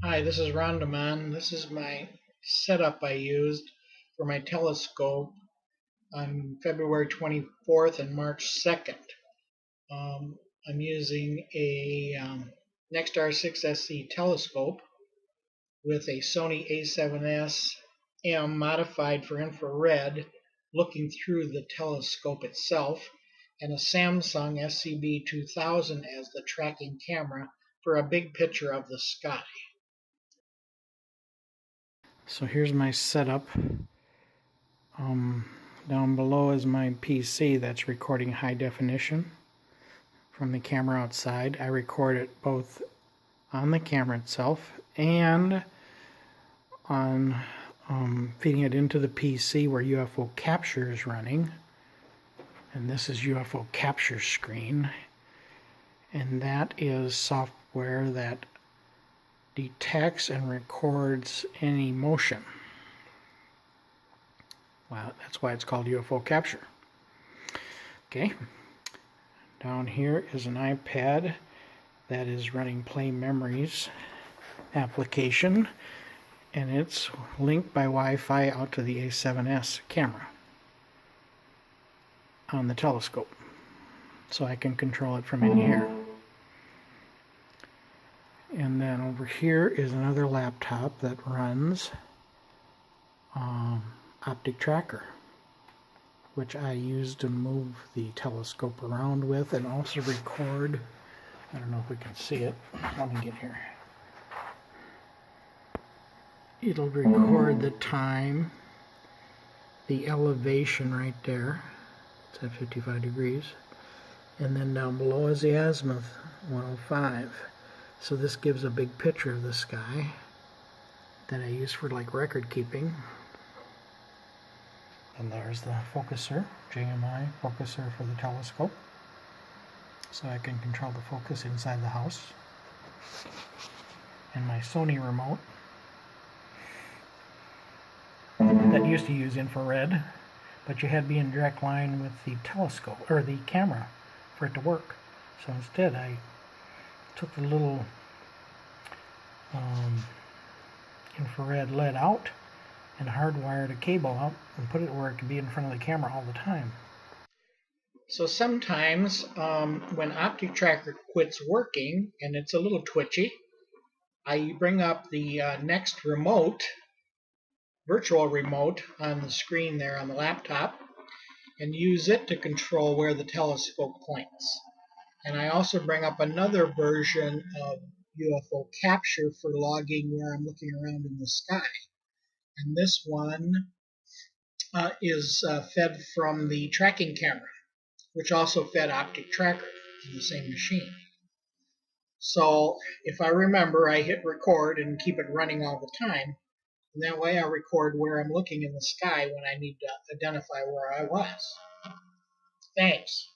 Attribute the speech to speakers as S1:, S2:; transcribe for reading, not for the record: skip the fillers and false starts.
S1: Hi, this is Rondomon. This is my setup I used for my telescope on February 24th and March 2nd. I'm using a Nexstar 6SC telescope with a Sony A7S M modified for infrared looking through the telescope itself, and a Samsung SCB 2000 as the tracking camera for a big picture of the sky.
S2: So here's my setup. Down below is my PC that's recording high definition from the camera outside. I record it both on the camera itself and on feeding it into the PC where UFO capture is running. And this is UFO capture screen. And that is software that detects and records any motion. Wow, that's why it's called UFO capture. Okay, down here is an iPad that is running Play Memories application, and it's linked by Wi-Fi out to the A7S camera on the telescope, so I can control it from in here. And then over here is another laptop that runs Optic Tracker, which I use to move the telescope around with and also record. I don't know if we can see it. Let me get here. It'll record the time, the elevation right there. It's at 55 degrees. And then down below is the azimuth, 105. So this gives a big picture of the sky that I use for like record keeping. And there's the focuser, JMI focuser for the telescope. So I can control the focus inside the house. And my Sony remote that used to use infrared, but you had to be in direct line with the telescope or the camera for it to work. So instead I took the little infrared LED out and hardwired a cable out and put it where it could be in front of the camera all the time.
S1: So sometimes when Optic Tracker quits working and it's a little twitchy, I bring up the Next remote, virtual remote on the screen there on the laptop, and use it to control where the telescope points. And I also bring up another version of UFO capture for logging where I'm looking around in the sky. And this one is fed from the tracking camera, which also fed Optic Tracker in the same machine. So if I remember, I hit record and keep it running all the time. And that way I record where I'm looking in the sky when I need to identify where I was. Thanks.